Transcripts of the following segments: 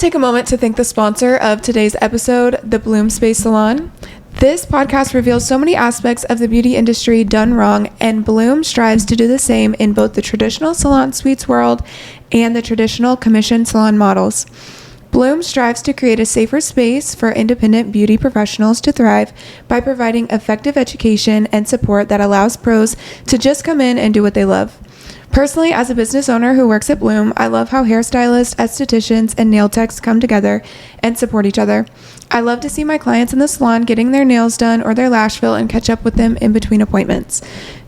take a moment to thank the sponsor of today's episode, the Bloom Space Salon. This podcast reveals so many aspects of the beauty industry done wrong, and Bloom strives to do the same in both the traditional salon suites world and the traditional commission salon models. Bloom strives to create a safer space for independent beauty professionals to thrive by providing effective education and support that allows pros to just come in and do what they love. Personally, as a business owner who works at Bloom, I love how hairstylists, estheticians, and nail techs come together and support each other. I love to see my clients in the salon getting their nails done or their lash fill and catch up with them in between appointments.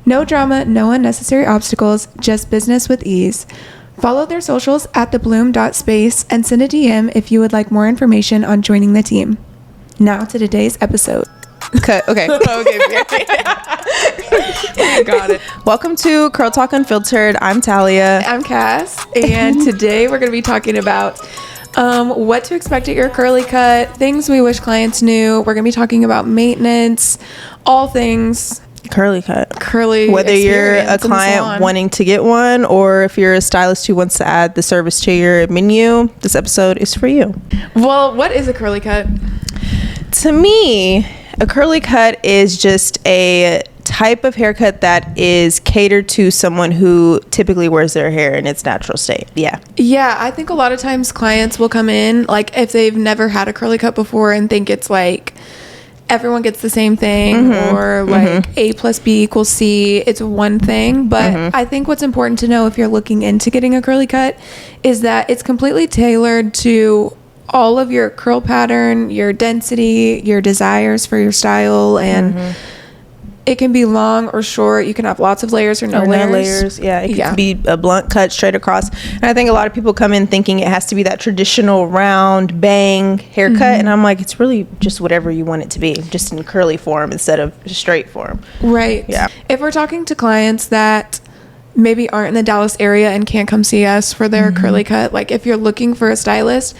No drama, no unnecessary obstacles, just business with ease. Follow their socials at thebloom.space and send a DM if you would like more information on joining the team. Now to today's episode. Okay. Okay. Got it. Welcome to Curl Talk Unfiltered. I'm Talya. I'm Cass, and today we're going to be talking about what to expect at your curly cut, things we wish clients knew. We're going to be talking about maintenance, all things curly cut. Curly. Whether you're a client wanting to get one or if you're a stylist who wants to add the service to your menu, this episode is for you. Well, what is a curly cut? To me, a curly cut is just a type of haircut that is catered to someone who typically wears their hair in its natural state. Yeah, I think a lot of times clients will come in, like if they've never had a curly cut before and think it's like everyone gets the same thing, or like A plus B equals C, it's one thing. But I think what's important to know if you're looking into getting a curly cut is that it's completely tailored to all of your curl pattern, your density, your desires for your style, and it can be long or short. You can have lots of layers or no layers. Yeah, it can be a blunt cut straight across. And I think a lot of people come in thinking it has to be that traditional round bang haircut, and I'm like, it's really just whatever you want it to be, just in curly form instead of straight form. Right. Yeah. If we're talking to clients that maybe aren't in the Dallas area and can't come see us for their curly cut, like if you're looking for a stylist,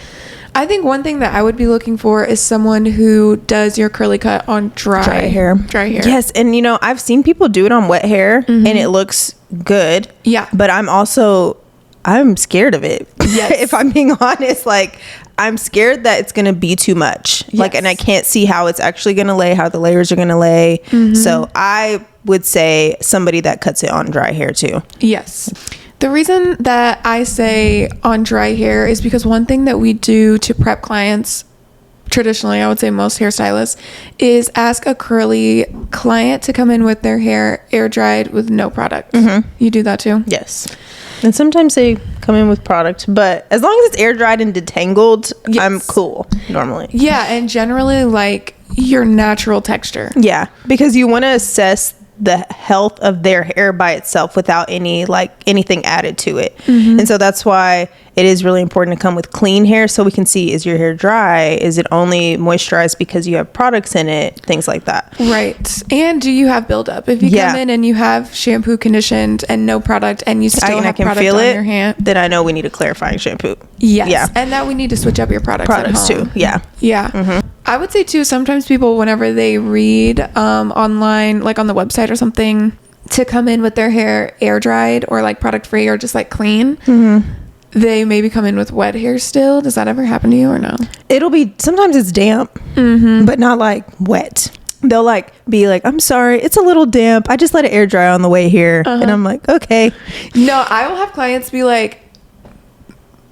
I think one thing that I would be looking for is someone who does your curly cut on dry hair. Yes, and I've seen people do it on wet hair and it looks good. Yeah. But I'm scared of it. Yes. If I'm being honest, like I'm scared that it's going to be too much. Yes. Like, and I can't see how it's actually going to lay, how the layers are going to lay. So I would say somebody that cuts it on dry hair too. Yes. The reason that I say on dry hair is because one thing that we do to prep clients, traditionally, I would say most hairstylists, is ask a curly client to come in with their hair air dried with no product. You do that too? Yes. And sometimes they come in with product, but as long as it's air dried and detangled, I'm cool normally. Yeah, and generally like your natural texture. Yeah, because you want to assess the health of their hair by itself without anything added to it. And so that's why it is really important to come with clean hair so we can see, is your hair dry? Is it only moisturized because you have products in it? Things like that. Right. And do you have buildup? If you come in and you have shampoo, conditioned, and no product, and you still have product on your hand, then I know we need a clarifying shampoo. Yes. Yeah. And that we need to switch up your products too. Yeah. Yeah. I would say too, sometimes people, whenever they read online, like on the website or something, to come in with their hair air dried or like product free or just like clean, they maybe come in with wet hair still. Does that ever happen to you or no? It'll be, sometimes it's damp, but not like wet. They'll like be like, I'm sorry, it's a little damp. I just let it air dry on the way here. And I'm like, okay. No, I will have clients be like,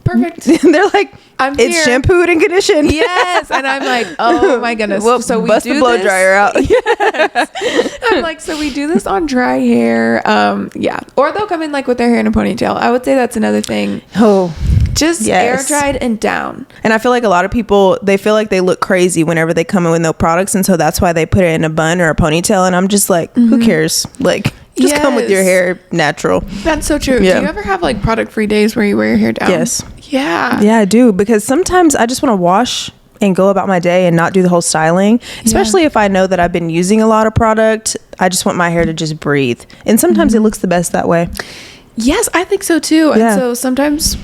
perfect. They're like, it's here. shampooed and conditioned. Yes. And I'm like, oh my goodness. Well, so we bust the blow dryer out. Yes. I'm like, so we do this on dry hair. Yeah. Or they'll come in like with their hair in a ponytail. I would say that's another thing. Oh, just air dried and down. And I feel like a lot of people, they feel like they look crazy whenever they come in with no products. And so that's why they put it in a bun or a ponytail. And I'm just like, who cares? Like, just come with your hair natural. That's so true. Yeah. Do you ever have like product free days where you wear your hair down? Yes. Yeah. Yeah, I do. Because sometimes I just want to wash and go about my day and not do the whole styling, especially if I know that I've been using a lot of product. I just want my hair to just breathe. And sometimes it looks the best that way. Yes, I think so too. Yeah. And so sometimes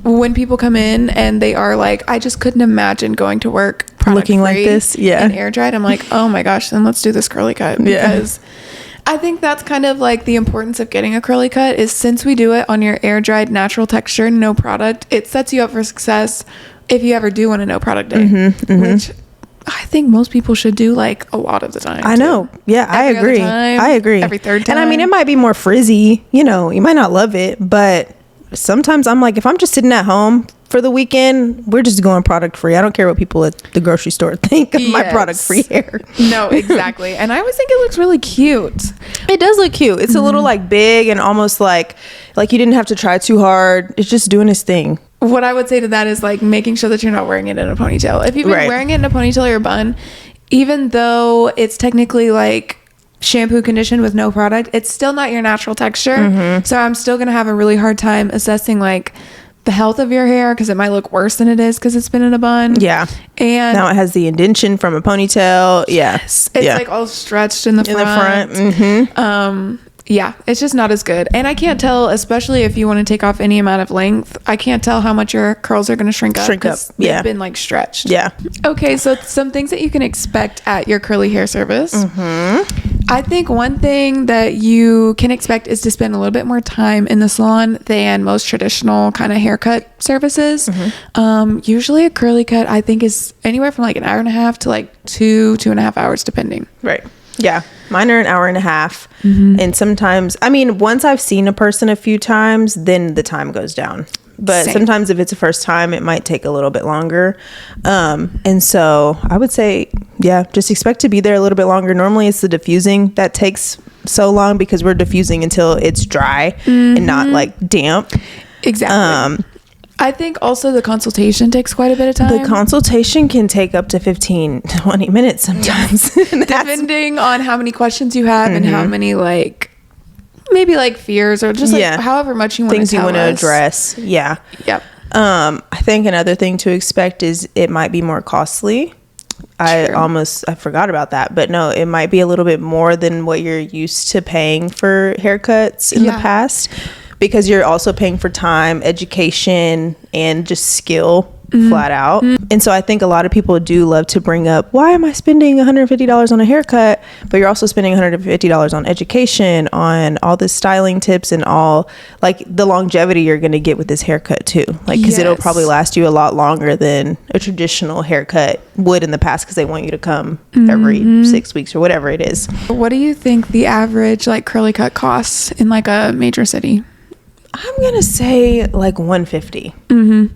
when people come in and they are like, I just couldn't imagine going to work looking like this, and air dried, I'm like, oh my gosh, then let's do this curly cut. Because I think that's kind of like the importance of getting a curly cut is since we do it on your air dried natural texture, no product, it sets you up for success if you ever do want to know product day, which I think most people should do like a lot of the time. I know. Yeah, I agree. I agree. Every third time. And I mean, it might be more frizzy, you know, you might not love it, but sometimes I'm like, if I'm just sitting at home for the weekend, we're just going product free. I don't care what people at the grocery store think of my product free hair. No, exactly. And I always think it looks really cute. It does look cute. It's a little like big and almost like you didn't have to try too hard. It's just doing its thing. What I would say to that is like making sure that you're not wearing it in a ponytail. If you've been wearing it in a ponytail or a bun, even though it's technically like shampoo conditioned with no product, it's still not your natural texture. So I'm still going to have a really hard time assessing like the health of your hair, because it might look worse than it is because it's been in a bun. Yeah. And now it has the indentation from a ponytail. Yes. It's like all stretched in the front. Yeah, it's just not as good. And I can't tell, especially if you want to take off any amount of length, I can't tell how much your curls are going to shrink up. They've been like stretched. Yeah. Okay, so some things that you can expect at your curly hair service. I think one thing that you can expect is to spend a little bit more time in the salon than most traditional kind of haircut services. Usually a curly cut, I think, is anywhere from like an hour and a half to like 2.5 hours, depending. Right. Yeah. Mine are an hour and a half. And sometimes, I mean, once I've seen a person a few times, then the time goes down. But sometimes if it's the first time, it might take a little bit longer. And so I would say, yeah, just expect to be there a little bit longer. Normally it's the diffusing that takes so long because we're diffusing until it's dry and not like damp. Exactly. I think also the consultation takes quite a bit of time. The consultation can take up to 15-20 minutes sometimes. Depending on how many questions you have and how many like maybe like fears or just like however much you want things to you want to address. Yeah. Yep. I think another thing to expect is it might be more costly. I forgot about that, but no, it might be a little bit more than what you're used to paying for haircuts in the past, because you're also paying for time, education, and just skill flat out. And so I think a lot of people do love to bring up, why am I spending $150 on a haircut? But you're also spending $150 on education, on all the styling tips, and all like the longevity you're going to get with this haircut too. Like, because it'll probably last you a lot longer than a traditional haircut would in the past, because they want you to come every 6 weeks or whatever it is. What do you think the average like curly cut costs in like a major city? I'm going to say like $150.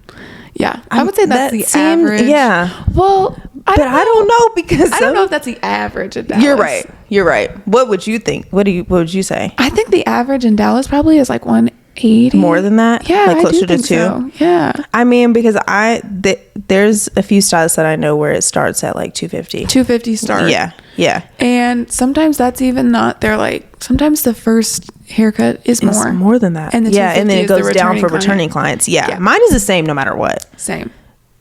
Yeah, I would say that's the average. Yeah. Well, I don't know, because I don't know if that's the average in Dallas. You're right. What would you think? What would you say? I think the average in Dallas probably is like 180. More than that? Yeah, like closer to 2. So. Yeah. I mean, because there's a few stylists that I know where it starts at like 250. 250 start. Yeah. Yeah. And sometimes that's even not. They're like, sometimes the first haircut is more. It's more than that. And the and then it goes down for returning clients. Yeah. Mine is the same no matter what. Same.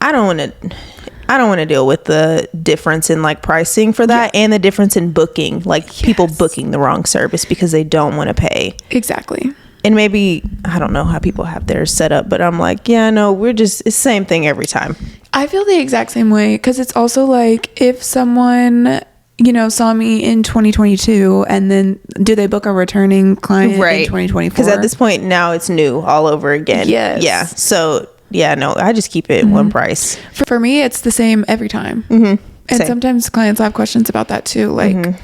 I don't want to deal with the difference in like pricing for that, and the difference in booking, like people booking the wrong service because they don't want to pay. Exactly. And maybe, I don't know how people have theirs set up, but I'm like, yeah, no, it's the same thing every time. I feel the exact same way, because it's also like, if someone, you know, saw me in 2022 and then do they book a returning client in 2024? Because at this point now it's new all over again. Yes. Yeah. So yeah, no, I just keep it one price. For me, it's the same every time. And sometimes clients have questions about that too. Like,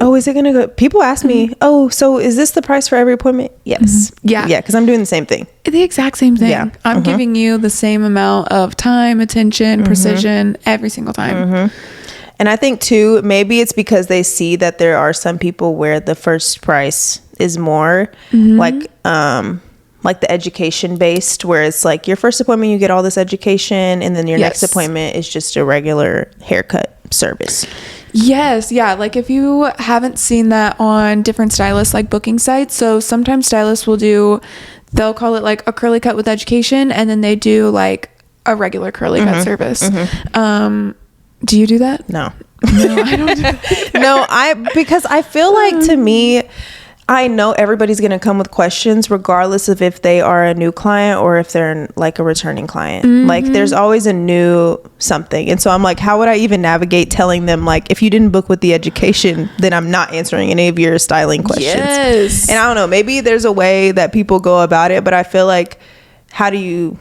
oh, is it going to go? People ask me, oh, so is this the price for every appointment? Yes. Yeah. Yeah. Because I'm doing the same thing. The exact same thing. Yeah. I'm giving you the same amount of time, attention, precision every single time. And I think too, maybe it's because they see that there are some people where the first price is more like the education based, where it's like your first appointment, you get all this education, and then your next appointment is just a regular haircut service. Yes. Yeah. Like if you haven't seen that on different stylists, like booking sites. So sometimes stylists they'll call it like a curly cut with education, and then they do like a regular curly cut service. Do you do that? No, I don't do that. No, because I feel like, to me, I know everybody's going to come with questions regardless of if they are a new client or if they're like a returning client. Like there's always a new something. And so I'm like, how would I even navigate telling them, like, if you didn't book with the education, then I'm not answering any of your styling questions. Yes. And I don't know, maybe there's a way that people go about it, but I feel like, how do you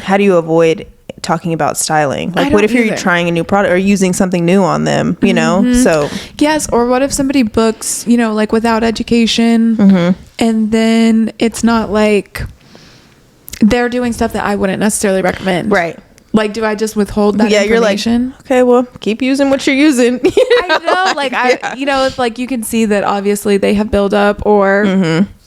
avoid talking about styling? I Like, what don't if you're either. trying a new product or using something new on them, you know? So Yes, or what if somebody books, you know, like without education, and then it's not like they're doing stuff that I wouldn't necessarily recommend. right. Like, do I just withhold that You're like, information? okay, well, keep using what you're using. I know, like, you know, it's like you can see that obviously they have build up, or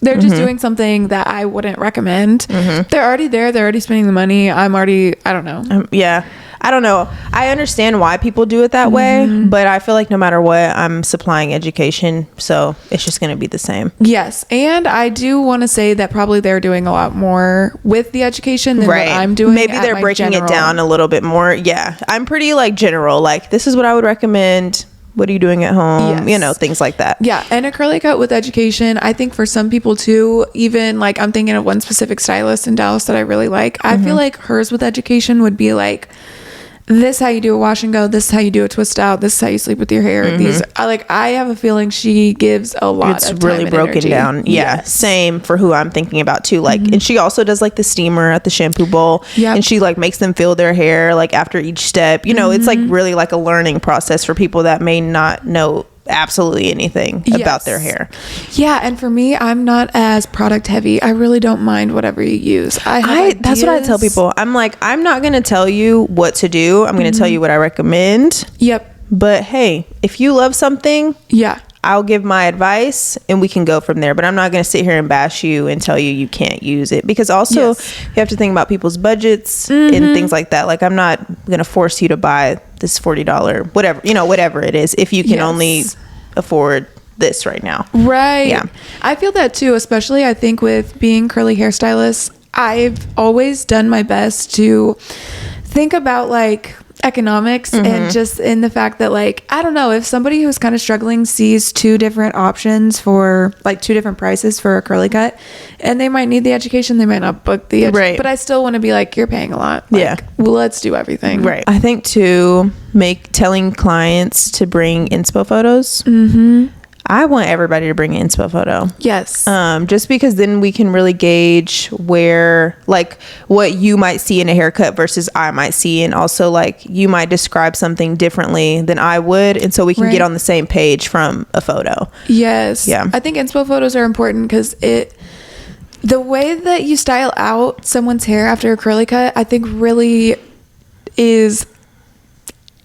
they're just doing something that I wouldn't recommend. They're already there. They're already spending the money. I don't know. Yeah. I don't know. I understand why people do it that way, but I feel like no matter what, I'm supplying education, so it's just going to be the same. Yes, and I do want to say that probably they're doing a lot more with the education than what I'm doing. Maybe at they're my breaking general. it down a little bit more. Yeah. I'm pretty like general. Like, this is what I would recommend. What are you doing at home? Yes. You know, things like that. Yeah, and a curly cut with education, I think for some people too, even like I'm thinking of one specific stylist in Dallas that I really like. I feel like hers with education would be like, this is how you do a wash and go, this is how you do a twist out, this is how you sleep with your hair. These I have a feeling she gives a lot It's of time really and broken energy. down. Yeah. Yes. Same for who I'm thinking about too. Like, and she also does like the steamer at the shampoo bowl. Yep. And she like makes them feel their hair like after each step. You know, it's like really like a learning process for people that may not know absolutely anything about their hair. Yeah, and for me, I'm not as product heavy. I really don't mind whatever you use. That's what I tell people. I'm like, I'm not going to tell you what to do. I'm going to tell you what I recommend. Yep. But hey, if you love something, Yeah. I'll give my advice and we can go from there. But I'm not going to sit here and bash you and tell you you can't use it, because also you have to think about people's budgets and things like that. Like, I'm not going to force you to buy this $40 whatever, you know, whatever it is, if you can only afford this right now. Right. Yeah. I feel that too, especially I think with being curly hairstylist, I've always done my best to think about like economics and just in the fact that like, I don't know, if somebody who's kind of struggling sees two different options for like two different prices for a curly cut, and they might need the education, they might not book the Right. but I still want to be like, you're paying a lot. Like, Yeah. well, let's do everything. Right. I think too, telling clients to bring inspo photos. I want everybody to bring an inspo photo. Yes. Just because then we can really gauge where, like, what you might see in a haircut versus I might see, and also like you might describe something differently than I would, and so we can get on the same page from a photo. Yes. Yeah. I think inspo photos are important because the way that you style out someone's hair after a curly cut, I think really is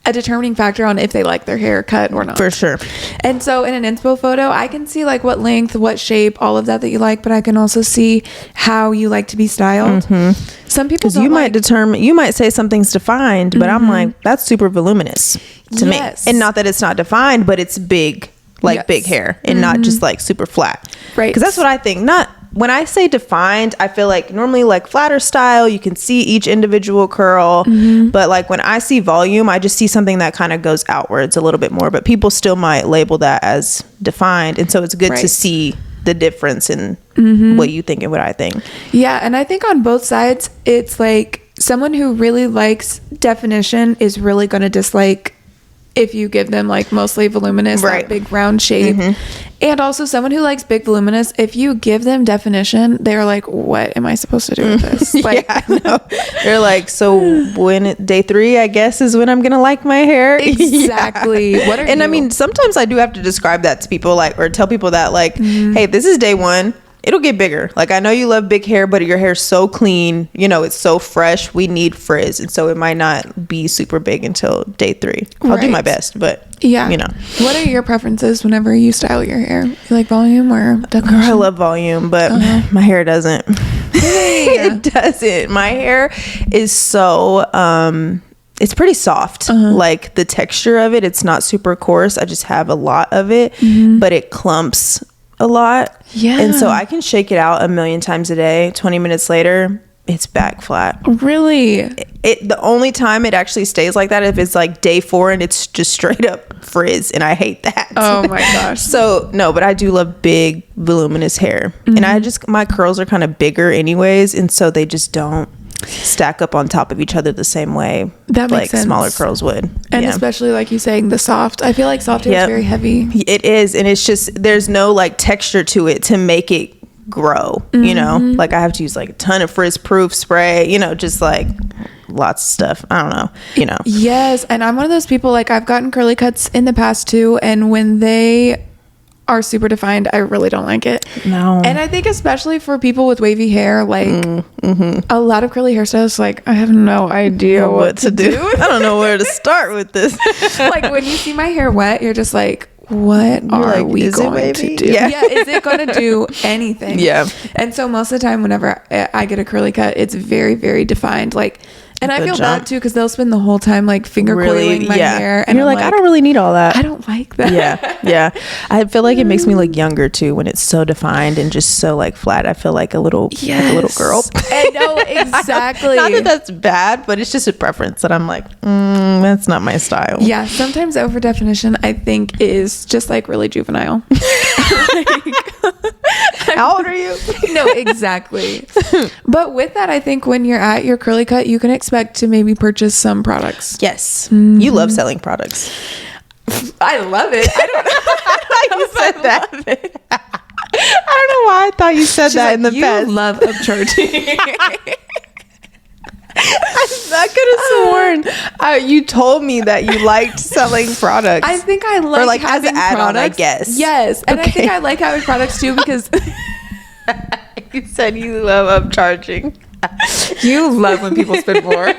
a determining factor on if they like their hair cut or not. For sure. And so in an inspo photo, I can see like what length, what shape, all of that you like, but I can also see how you like to be styled. Some people don't You might say something's defined, but I'm like, that's super voluminous to me. Yes. And not that it's not defined, but it's big, like big hair, and not just like super flat. Right. Because that's what I think. When I say defined, I feel like normally like flatter style, you can see each individual curl. But like when I see volume, I just see something that kind of goes outwards a little bit more. But people still might label that as defined. And so it's good to see the difference in what you think and what I think. Yeah. And I think on both sides, it's like someone who really likes definition is really going to dislike if you give them like mostly voluminous, that big round shape. And also someone who likes big voluminous, if you give them definition, they're like, what am I supposed to do with this? Like, They're like, so day 3, I guess, is when I'm going to like my hair. Exactly. What are I mean, sometimes I do have to describe that to people, like, or tell people that like, hey, this is day 1. It'll get bigger. Like, I know you love big hair, but your hair's so clean, you know, it's so fresh. We need frizz. And so it might not be super big until day 3. I'll do my best, but you know. What are your preferences whenever you style your hair? You like volume or definition? Girl, I love volume, but my hair doesn't. It doesn't. My hair is so, it's pretty soft. Like the texture of it, it's not super coarse. I just have a lot of it, but it clumps a lot. Yeah. And so I can shake it out a million times a day. 20 minutes later, it's back flat. Really? The only time it actually stays like that if it's like day 4 and it's just straight up frizz, and I hate that. Oh my gosh. So no, but I do love big voluminous hair, and my curls are kind of bigger anyways, and so they just don't stack up on top of each other the same way that like makes sense. Smaller curls would. And especially like you saying the soft, I feel like soft hair is very heavy. It is, and it's just there's no like texture to it to make it grow, you know. Like I have to use like a ton of frizz proof spray, you know, just like lots of stuff. I don't know, you know. Yes, and I'm one of those people, like, I've gotten curly cuts in the past too, and when they are super defined, I really don't like it. No. And I think especially for people with wavy hair, like a lot of curly hairstylists, like, I have no idea what to do. I don't know where to start with this. Like, when you see my hair wet, you're just like, what are we going to do? Yeah, is it going to do anything? Yeah. And so most of the time, whenever I get a curly cut, it's very, very defined. Like, and I feel bad too, because they'll spend the whole time like finger coiling my hair, and you're like, I don't really need all that. I don't like that. Yeah. I feel like it makes me look younger too when it's so defined and just so like flat. I feel like a little girl. I know, exactly. Not that that's bad, but it's just a preference that I'm like, that's not my style. Yeah, sometimes over definition I think is just like really juvenile. How old are you? No, exactly. But with that, I think when you're at your curly cut, you can expect to maybe purchase some products. Yes. You love selling products. I love it. I don't know. You said that. I don't know why I thought you said that in the past. You love upcharging. I could have sworn you told me that you liked selling products. I think I like, or like having as an add-on, products. I guess. Yes, and I think I like having products too because you said you love upcharging. You love when people spend more.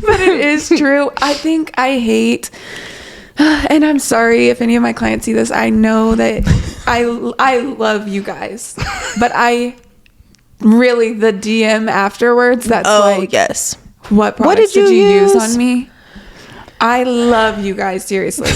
But it is true. I think I hate, and I'm sorry if any of my clients see this. I know that I love you guys, but I really, the DM afterwards, that's yes. What products did you use on me? I love you guys, seriously.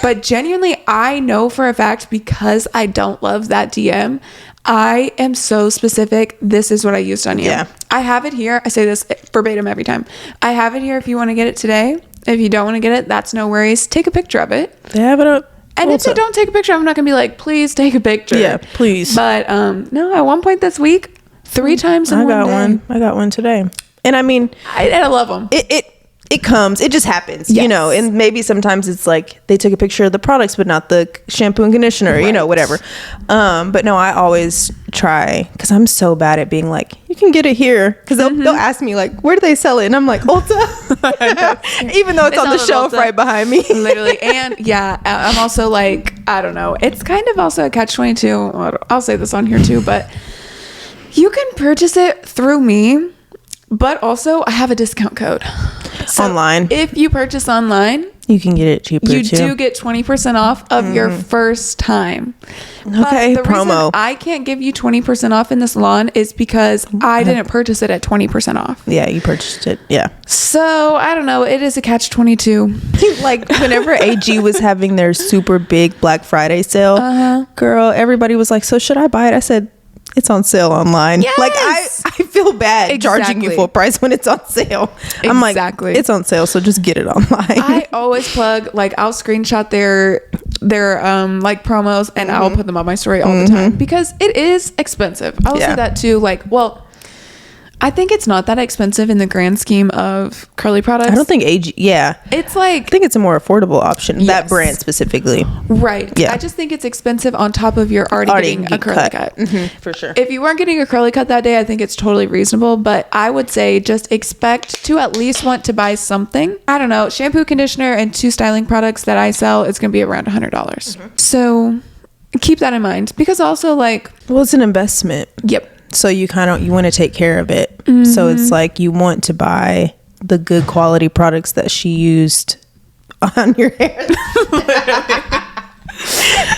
But genuinely, I know for a fact, because I don't love that DM, I am so specific. This is what I used on you. Yeah. I have it here. I say this verbatim every time. I have it here if you want to get it today. If you don't want to get it, that's no worries. Take a picture of it. They have it up. And if they don't take a picture, I'm not going to be like, please take a picture. Yeah, please. But no, at one point this week, 3 times in one day. I got one today. And I mean, I love them. It comes, it just happens, Yes. you know, and maybe sometimes it's like they took a picture of the products, but not the shampoo and conditioner, Right. you know, whatever. But no, I always try, because I'm so bad at being like, you can get it here. Because they'll ask me like, where do they sell it? And I'm like, Ulta. Even though it's on the shelf right behind me. Literally. And yeah, I'm also like, I don't know. It's kind of also a catch-22. I'll say this on here too, but you can purchase it through me, but also I have a discount code. So online. If you purchase online, you can get it cheaper you too. do get 20% off of your first time. Okay, but the promo. reason I can't give you 20% off in the salon is because I didn't purchase it at 20% off. Yeah, you purchased it. Yeah. So I don't know. It is a catch-22. Like whenever AG was having their super big Black Friday sale, girl, everybody was like, so should I buy it? I said, it's on sale online. Yes! Like I feel bad charging you full price when it's on sale. I'm like, it's on sale, so just get it online. I always plug, like, I'll screenshot their like promos and I'll put them on my story all the time because it is expensive. I will say that too. Like, well, I think it's not that expensive in the grand scheme of curly products. I don't think AG. Yeah, it's like, I think it's a more affordable option. That brand specifically, right? Yeah, I just think it's expensive on top of your already getting a curly cut. For sure. If you weren't getting a curly cut that day, I think it's totally reasonable. But I would say just expect to at least want to buy something. I don't know, shampoo, conditioner, and 2 styling products that I sell. It's going to be around $100. So keep that in mind because also like, well, it's an investment. Yep. So you want to take care of it. So it's like you want to buy the good quality products that she used on your hair.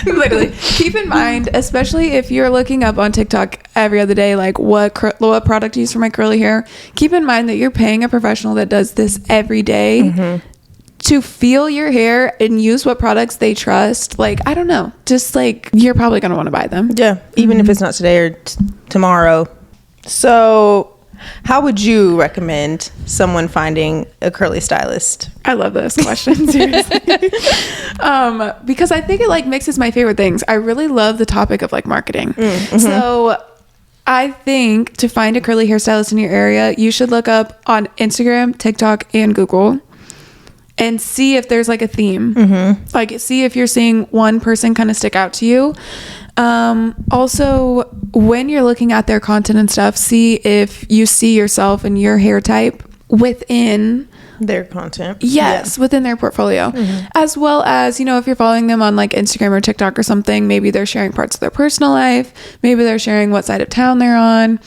Literally. Keep in mind, especially if you're looking up on TikTok every other day, like what product to use for my curly hair, keep in mind that you're paying a professional that does this every day to feel your hair and use what products they trust. Like, I don't know, just like you're probably going to want to buy them. Yeah. Even if it's not today or tomorrow. So how would you recommend someone finding a curly stylist? I love this question, seriously. Because I think it like mixes my favorite things. I really love the topic of like marketing. So I think to find a curly hairstylist in your area, you should look up on Instagram, TikTok, and Google and see if there's like a theme. Like see if you're seeing one person kind of stick out to you. Also, when you're looking at their content and stuff, see if you see yourself and your hair type within their content. Yes, within their portfolio. As well as, you know, if you're following them on like Instagram or TikTok or something, maybe they're sharing parts of their personal life. Maybe they're sharing what side of town they're on.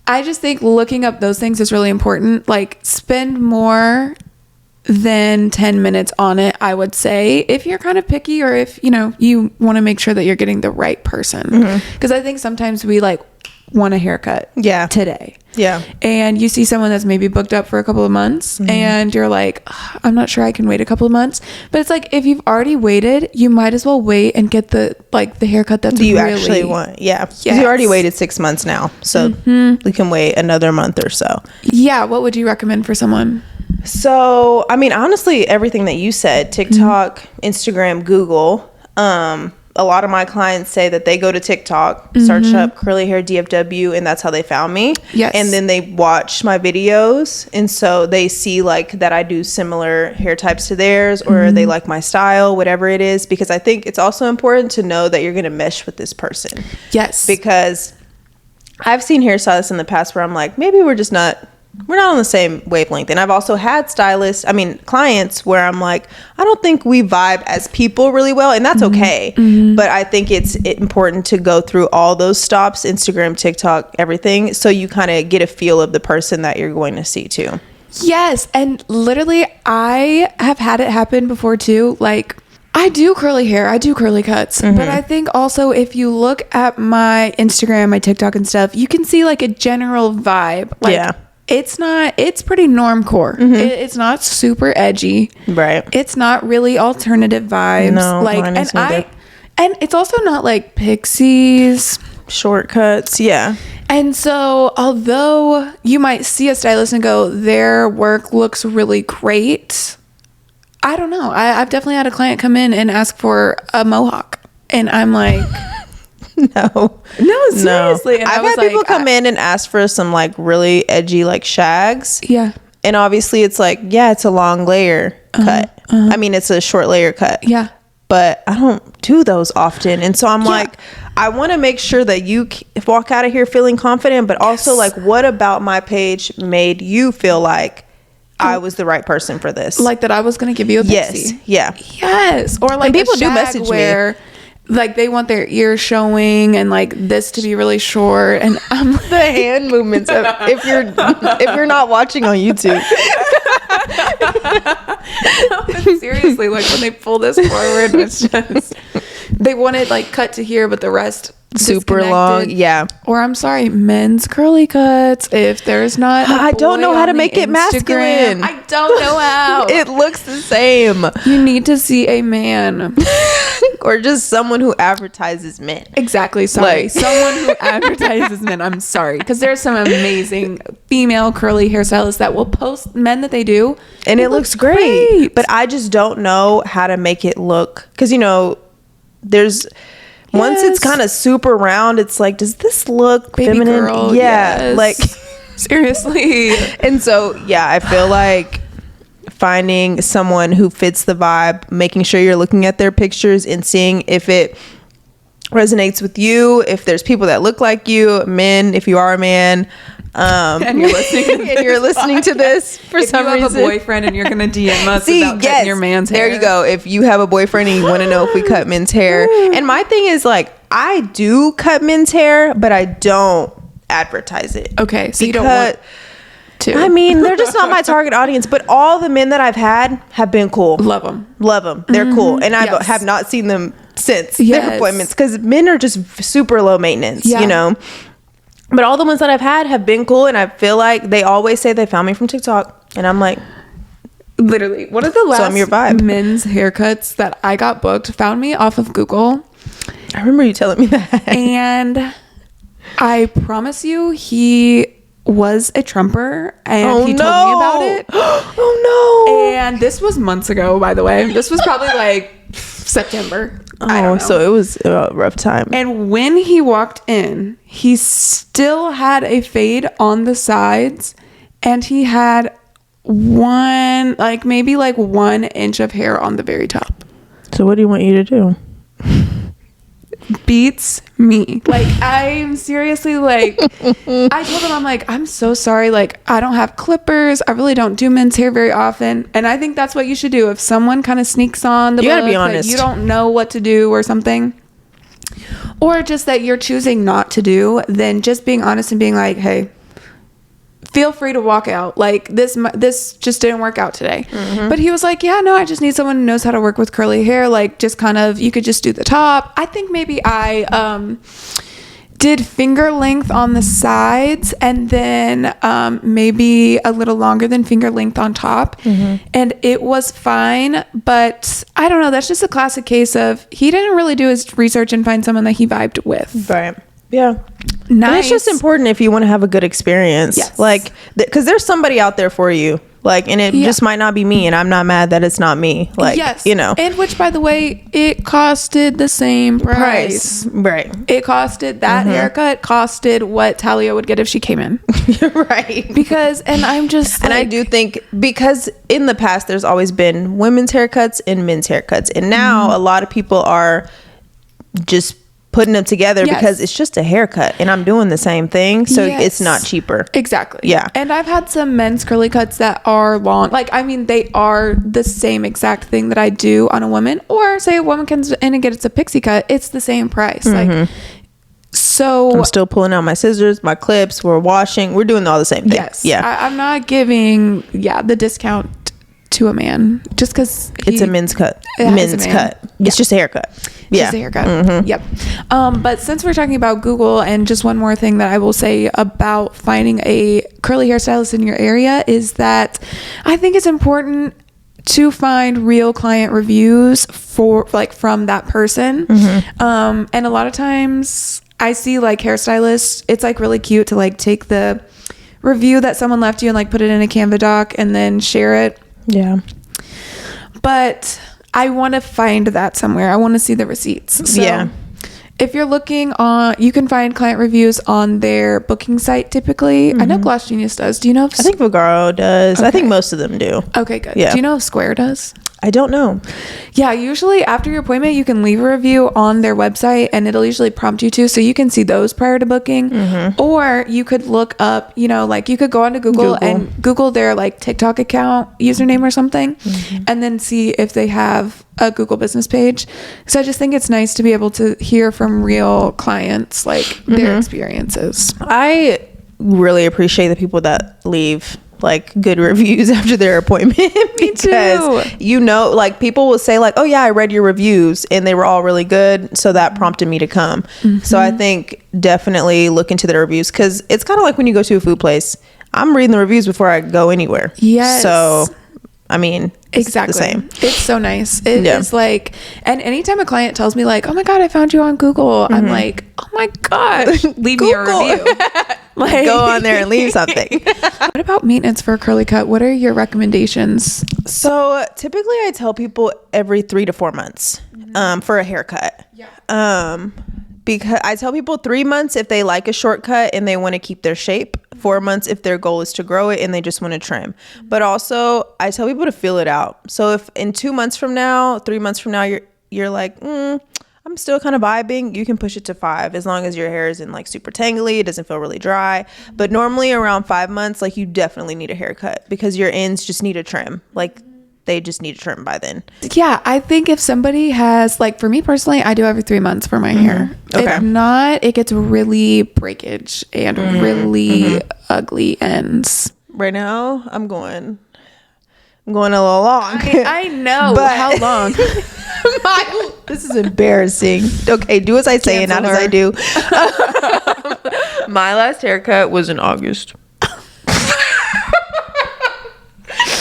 I just think looking up those things is really important. Like, spend more than 10 minutes on it, I would say, if you're kind of picky, or if, you know, you want to make sure that you're getting the right person. Because I think sometimes we like want a haircut today. And you see someone that's maybe booked up for a couple of months and you're like, I'm not sure I can wait a couple of months. But it's like, if you've already waited, you might as well wait and get the haircut that's you really actually want. Yes. You already waited 6 months now, so we can wait another month or so. What would you recommend for someone? So, I mean, honestly, everything that you said, TikTok, Instagram, Google, a lot of my clients say that they go to TikTok, search up curly hair DFW, and that's how they found me. And then they watch my videos, and so they see like that I do similar hair types to theirs, or they like my style, whatever it is, because I think it's also important to know that you're going to mesh with this person. Because I've seen hairstylists in the past where I'm like, maybe we're not on the same wavelength. And I've also had clients where I'm like, I don't think we vibe as people really well, and that's okay. But I think it's important to go through all those stops, Instagram, TikTok, everything, so you kind of get a feel of the person that you're going to see too. Yes. And literally, I have had it happen before too. Like, I do curly hair, I do curly cuts, but I think also if you look at my Instagram, my TikTok and stuff, you can see like a general vibe. Like, it's pretty normcore. It's not super edgy. It's not really alternative vibes. No, like, and it's also not like pixies, shortcuts. And so, although you might see a stylist and go, their work looks really great, I don't know. I've definitely had a client come in and ask for a mohawk, and I'm like, no, seriously. And I've had people come in and ask for some like really edgy like shags. And obviously it's like, it's a long layer cut. I mean, it's a short layer cut. But I don't do those often. And so I'm like, I want to make sure that you walk out of here feeling confident, but also like, what about my page made you feel like I was the right person for this? Like that I was going to give you a pixie. Yes. Or like, and people do message me. Like, they want their ear showing and like this to be really short, and I'm like, the hand movements of, if you're not watching on YouTube. Seriously, like when they pull this forward, it's just, they want it like cut to here, but the rest super long. Or I'm sorry, men's curly cuts. If there's not, I don't know how to make it masculine. I don't know how. It looks the same. You need to see a man. Or just someone who advertises men. Exactly. Sorry. Someone who advertises men. I'm sorry. Because there's some amazing female curly hairstylists that will post men that they do. And it looks great. But I just don't know how to make it look. Because, you know, there's... Once it's kind of super round, it's like, does this look baby feminine? Girl, like seriously. And so, I feel like finding someone who fits the vibe, making sure you're looking at their pictures and seeing if it resonates with you, if there's people that look like you, men, if you are a man, and you're listening to this for some reason. If you have a boyfriend and you're gonna DM us about cutting your man's hair. There you go. If you have a boyfriend and you want to know if we cut men's hair. And my thing is like, I do cut men's hair, but I don't advertise it. Okay, so you don't want to. I mean, they're just not my target audience, but all the men that I've had have been cool. Love them. They're cool. And I have not seen them since their appointments, because men are just super low maintenance, you know. But all the ones that I've had have been cool, and I feel like they always say they found me from TikTok, and I'm like, literally, one of the last so I'm your vibe. men's haircuts that I got booked found me off of Google. I remember you telling me that. And I promise you, he was a Trumper, and he told me about it. Oh no. And this was months ago, by the way. This was probably like September. I don't know. So it was a rough time. And when he walked in, he still had a fade on the sides, and he had maybe 1 inch of hair on the very top. So what do you want you to do? beats me. Like, I'm seriously like, I told him, I'm like, I'm so sorry. Like, I don't have clippers. I really don't do men's hair very often. And I think that's what you should do. If someone kind of sneaks on the you gotta be book that honest. you don't know what to do or something, or just that you're choosing not to do, then just being honest and being like, hey, feel free to walk out. Like, this just didn't work out today. But he was like, yeah, no, I just need someone who knows how to work with curly hair. Like, just kind of, you could just do the top. I think maybe I did finger length on the sides, and then maybe a little longer than finger length on top. And it was fine. But I don't know. That's just a classic case of he didn't really do his research and find someone that he vibed with. Right. Yeah. Nice. And it's just important if you want to have a good experience. Yes. Like, because there's somebody out there for you. Like, and it just might not be me, and I'm not mad that it's not me. Like, yes. you know. And which, by the way, it costed the same price. Right. It costed, that haircut costed what Talya would get if she came in. Right. Because, and I'm just and I do think, because in the past there's always been women's haircuts and men's haircuts, and now a lot of people are just putting them together because it's just a haircut and I'm doing the same thing, so it's not cheaper. Exactly. Yeah. And I've had some men's curly cuts that are long. Like, I mean, they are the same exact thing that I do on a woman, or say a woman comes in and gets a pixie cut, it's the same price. Like, so I'm still pulling out my scissors, my clips, we're washing, we're doing all the same thing. yes. Yeah. I'm not giving the discount to a man just because It's a men's cut. Men's cut. It's just a haircut. Just a haircut. Yep. But since we're talking about Google, and just one more thing that I will say about finding a curly hairstylist in your area is that I think it's important to find real client reviews for, like, from that person. And a lot of times I see, like, hairstylists, it's like really cute to like take the review that someone left you and like put it in a Canva doc and then share it. Yeah. But I want to find that somewhere. I want to see the receipts. So if you're looking on, you can find client reviews on their booking site typically. I know Gloss Genius does. Do you know if I think Vagaro does. Okay. I think most of them do. Okay, good. Yeah. Do you know if Square does? I don't know. Yeah, usually after your appointment, you can leave a review on their website and it'll usually prompt you to, so you can see those prior to booking. Or you could look up, you know, like you could go onto Google and Google their like TikTok account username or something, and then see if they have a Google business page. So I just think it's nice to be able to hear from real clients, like their experiences. I really appreciate the people that leave like good reviews after their appointment because you know, like people will say like, oh yeah, I read your reviews and they were all really good, so that prompted me to come. So I think definitely look into the reviews, because it's kind of like when you go to a food place, I'm reading the reviews before I go anywhere. Yes. So I mean, exactly. the same. It's so nice. It is like, and anytime a client tells me like, oh my God, I found you on Google, I'm like, oh my gosh, leave me a review. Like, go on there and leave something. What about maintenance for a curly cut? What are your recommendations? So typically I tell people every 3 to 4 months for a haircut. Because I tell people 3 months if they like a shortcut and they want to keep their shape, 4 months if their goal is to grow it and they just want to trim. But also I tell people to feel it out. So if in 2 months from now, 3 months from now, you're like, I'm still kind of vibing, you can push it to 5, as long as your hair isn't like super tangly, it doesn't feel really dry. But normally around 5 months, like you definitely need a haircut because your ends just need a trim. Like they just need a trim by then. Yeah, I think if somebody has, like for me personally, I do every 3 months for my hair. Okay. If not, it gets really breakage and really ugly ends. Right now, I'm going a little long. I know. But how long? This is embarrassing. Okay, do as I say and not as I do. My last haircut was in August.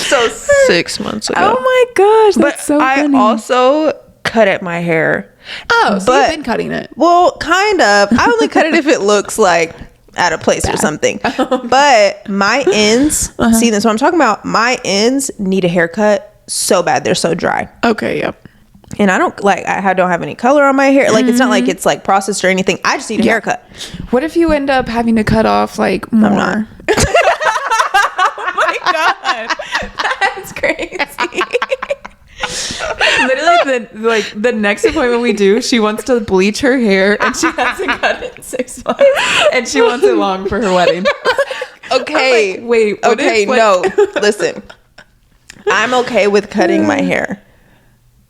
So 6 months ago. Oh my gosh, that's so funny. I also cut at my hair. Oh, so you've been cutting it. Well, kind of. I only cut it if it looks like out of place or something. But my ends, see, that's what I'm talking about. My ends need a haircut so bad. They're so dry. Okay, yep. And I don't have any color on my hair. Like it's not like it's like processed or anything. I just need a haircut. What if you end up having to cut off like more? I'm not. Oh my God. That's crazy. Literally then like the next appointment we do, she wants to bleach her hair and she hasn't cut it in 6 months and she wants it long for her wedding. Okay. Like, wait. Okay. No. Listen. I'm okay with cutting my hair.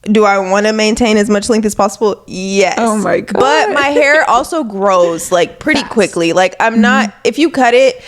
Do I want to maintain as much length as possible? Yes. Oh my God. But my hair also grows like pretty quickly. Like I'm not, if you cut it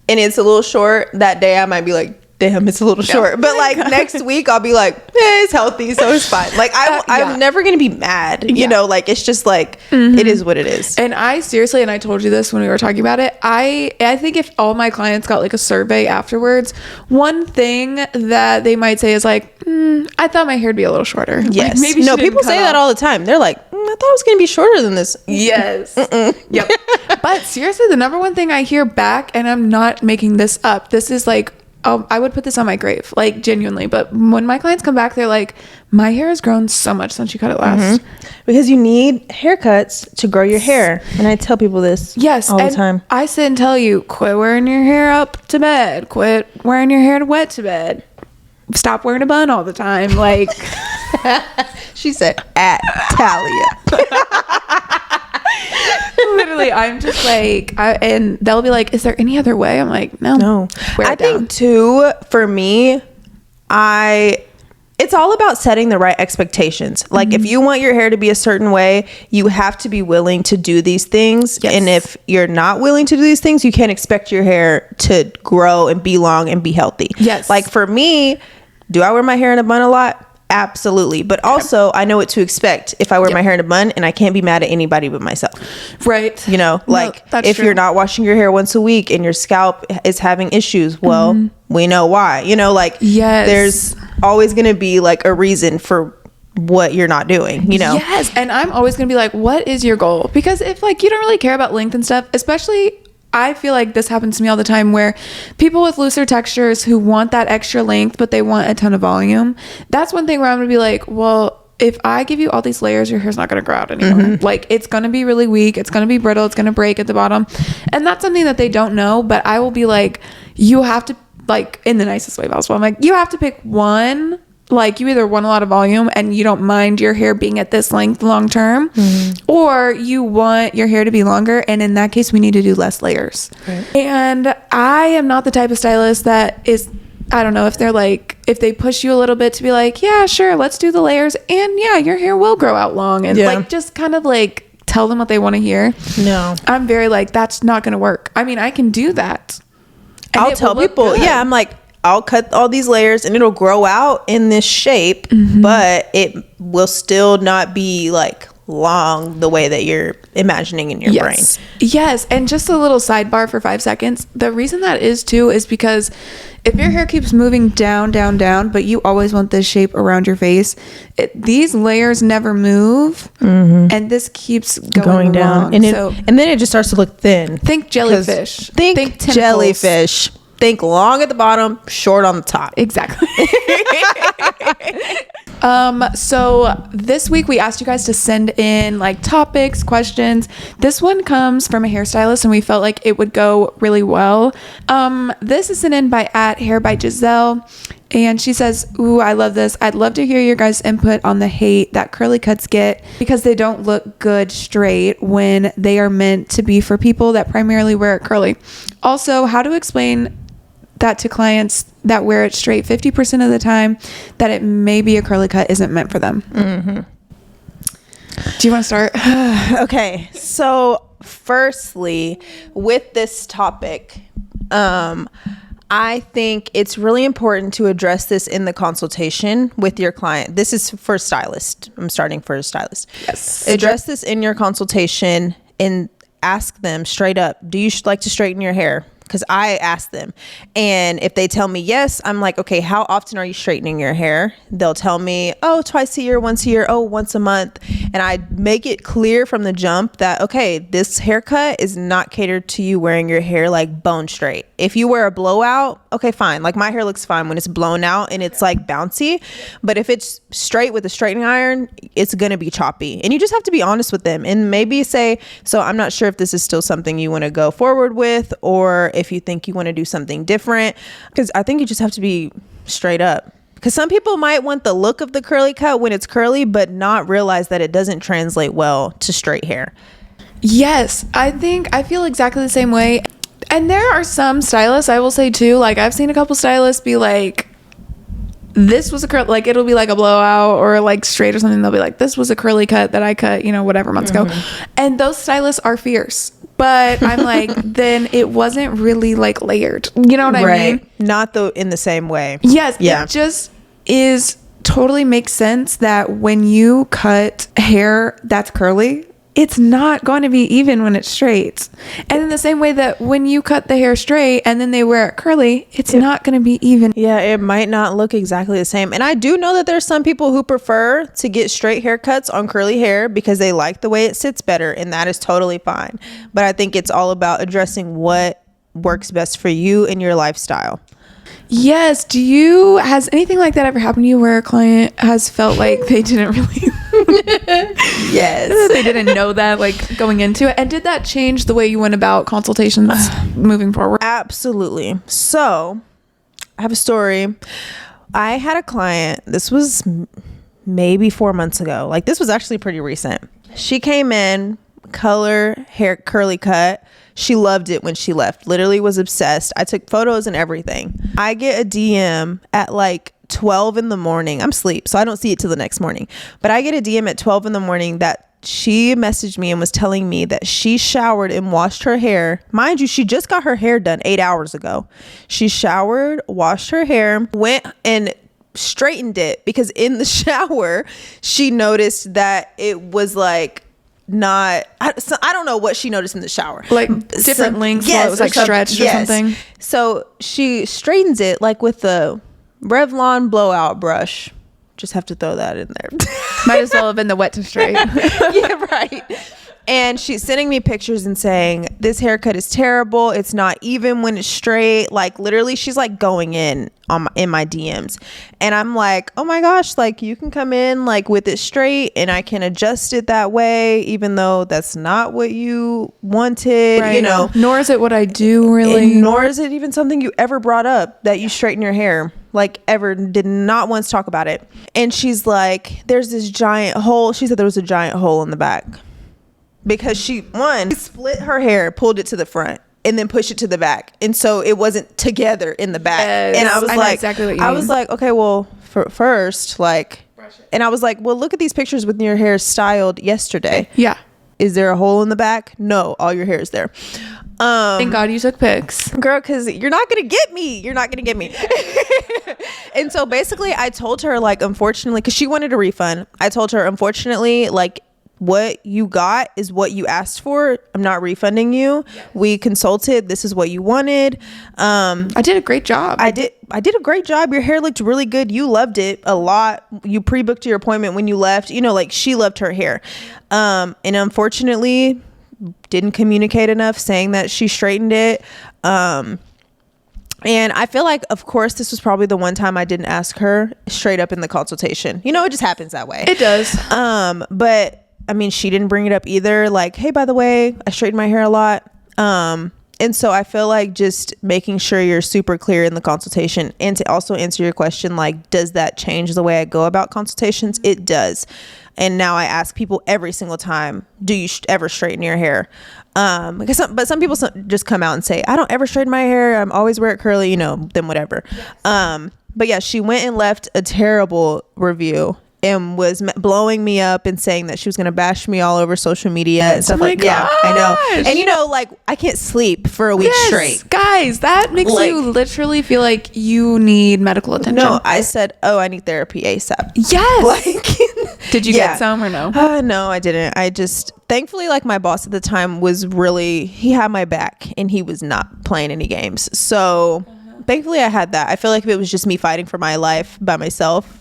and it's a little short, that day I might be like, damn, it's a little short. But like next week I'll be like, it's healthy, so it's fine. Like I'm never gonna be mad. You know, like it's just like it is what it is. And I seriously, and I told you this when we were talking about it, I think if all my clients got like a survey afterwards, one thing that they might say is like, I thought my hair would be a little shorter. Yes. Like, maybe no, people say that all the time. They're like, I thought it was gonna be shorter than this. Yes. Yep. But seriously, the number one thing I hear back, and I'm not making this up, this is like, I would put this on my grave, like genuinely. But when my clients come back, they're like, my hair has grown so much since you cut it last. Because you need haircuts to grow your hair. And I tell people this all the time. I sit and tell you, quit wearing your hair up to bed. Quit wearing your hair wet to bed. Stop wearing a bun all the time. Like, she said, at Talya. Literally, I'm just like, and they'll be like, is there any other way? I'm like, no. I think too, for me, it's all about setting the right expectations. Like if you want your hair to be a certain way, you have to be willing to do these things. Yes. And if you're not willing to do these things, you can't expect your hair to grow and be long and be healthy. Yes. Like for me, do I wear my hair in a bun a lot? Absolutely. But also I know what to expect if I wear my hair in a bun, and I can't be mad at anybody but myself. Right. You know, like if you're not washing your hair once a week and your scalp is having issues, well, we know why. You know, like there's always going to be like a reason for what you're not doing, you know? Yes. And I'm always going to be like, what is your goal? Because if like you don't really care about length and stuff, especially I feel like this happens to me all the time where people with looser textures who want that extra length, but they want a ton of volume. That's one thing where I'm going to be like, well, if I give you all these layers, your hair's not going to grow out anymore. Like it's going to be really weak. It's going to be brittle. It's going to break at the bottom. And that's something that they don't know, but I will be like, you have to, like in the nicest way possible, I'm like, you have to pick one. Like you either want a lot of volume and you don't mind your hair being at this length long term, or you want your hair to be longer, and in that case we need to do less layers. And I am not the type of stylist that is, I don't know, if they're like, if they push you a little bit to be like, yeah, sure, let's do the layers, and yeah, your hair will grow out long, and like just kind of like tell them what they want to hear. No, I'm very like, that's not going to work. I mean, I can do that. I'll tell people, I'm like, I'll cut all these layers and it'll grow out in this shape, but it will still not be like long the way that you're imagining in your brain. Yes. And just a little sidebar for 5 seconds. The reason that is too is because if your hair keeps moving down, but you always want this shape around your face, these layers never move, and this keeps going down. And then it just starts to look thin. Think jellyfish. Think jellyfish. Think long at the bottom, short on the top. Exactly. So this week we asked you guys to send in like topics, questions. This one comes from a hairstylist and we felt like it would go really well. This is sent in by @hair_by_Giselle. And she says, ooh, I love this. I'd love to hear your guys' input on the hate that curly cuts get because they don't look good straight when they are meant to be for people that primarily wear it curly. Also, how to explain that to clients that wear it straight 50% of the time, that it may be a curly cut isn't meant for them. Do you want to start? Okay. So firstly, with this topic, I think it's really important to address this in the consultation with your client. This is for stylist. I'm starting for a stylist. Yes. Address this in your consultation and ask them straight up, do you like to straighten your hair? Because I ask them, and if they tell me yes, I'm like, okay, how often are you straightening your hair? They'll tell me, oh, twice a year, once a year, oh, once a month. And I make it clear from the jump that, okay, this haircut is not catered to you wearing your hair like bone straight. If you wear a blowout, okay, fine. Like my hair looks fine when it's blown out and it's like bouncy. But if it's straight with a straightening iron, it's going to be choppy. And you just have to be honest with them and maybe say, so I'm not sure if this is still something you want to go forward with, or if you think you want to do something different. Because I think you just have to be straight up. Because some people might want the look of the curly cut when it's curly, but not realize that it doesn't translate well to straight hair. Yes, I feel exactly the same way. And there are some stylists, I will say too, like I've seen a couple stylists be like, this was a curl, like it'll be like a blowout or like straight or something. They'll be like, this was a curly cut that I cut, whatever months ago. And those stylists are fierce. But I'm like, then it wasn't really like layered. You know what I mean? Not in the same way. Yes. Yeah. It just totally makes sense that when you cut hair that's curly, it's not going to be even when it's straight. And in the same way that when you cut the hair straight and then they wear it curly, it's not going to be even. Yeah, it might not look exactly the same. And I do know that there's some people who prefer to get straight haircuts on curly hair because they like the way it sits better, and that is totally fine. But I think it's all about addressing what works best for you and your lifestyle. Yes. Has anything like that ever happened to you where a client has felt like they didn't really yes, they didn't know that like going into it? And did that change the way you went about consultations moving forward? Absolutely. So I have a story. I had a client, this was maybe 4 months ago. Like this was actually pretty recent. She came in, color, hair, curly cut. She loved it when she left. Literally was obsessed. I took photos and everything. I get a DM at like 12 in the morning. I'm asleep, so I don't see it till the next morning. But I get a DM at 12 in the morning that she messaged me and was telling me that she showered and washed her hair. Mind you, she just got her hair done 8 hours ago. She showered, washed her hair, went and straightened it because in the shower, she noticed that it was like I don't know what she noticed in the shower, like different lengths. Yes, it was like stretched or something. So she straightens it like with the Revlon blowout brush. Just have to throw that in there. Might as well have been the wet to straight. Yeah, right. And she's sending me pictures and saying, this haircut is terrible. It's not even when it's straight. Like literally she's like going in my DMs. And I'm like, oh my gosh, like you can come in like with it straight and I can adjust it that way, even though that's not what you wanted, right. Nor is it what I do really. And nor is it even something you ever brought up that you straighten your hair. Like ever, did not once talk about it. And she's like, there's this giant hole. She said there was a giant hole in the back. Because she split her hair, pulled it to the front, and then pushed it to the back, and so it wasn't together in the back. Yes, and I was like, exactly what you I mean. was like, okay, well, first, like, and I was like, well, look at these pictures with your hair styled yesterday. Yeah. Is there a hole in the back? No, all your hair is there. Thank God you took pics, girl, because you're not gonna get me. And so basically, I told her like, unfortunately, because she wanted a refund. I told her, unfortunately, like, what you got is what you asked for. I'm not refunding you. Yes. We consulted. This is what you wanted. I did a great job. I did a great job. Your hair looked really good. You loved it a lot. You pre-booked your appointment when you left. Like she loved her hair. And unfortunately, didn't communicate enough saying that she straightened it. And I feel like, of course, this was probably the one time I didn't ask her straight up in the consultation. It just happens that way. It does. But I mean, she didn't bring it up either. Like, hey, by the way, I straighten my hair a lot. And so I feel like just making sure you're super clear in the consultation, and to also answer your question, like, does that change the way I go about consultations? It does. And now I ask people every single time, do you ever straighten your hair? But some people just come out and say, I don't ever straighten my hair. I'm always wear it curly, then whatever. Yes. But yeah, she went and left a terrible review and was blowing me up and saying that she was going to bash me all over social media and stuff like that. Yeah, I know. And like, I can't sleep for a week straight. Guys, that makes you literally feel like you need medical attention. No, I said, I need therapy ASAP. Yes. Did you get some or no? No, I didn't. I just, thankfully, like my boss at the time he had my back and he was not playing any games. So thankfully I had that. I feel like if it was just me fighting for my life by myself,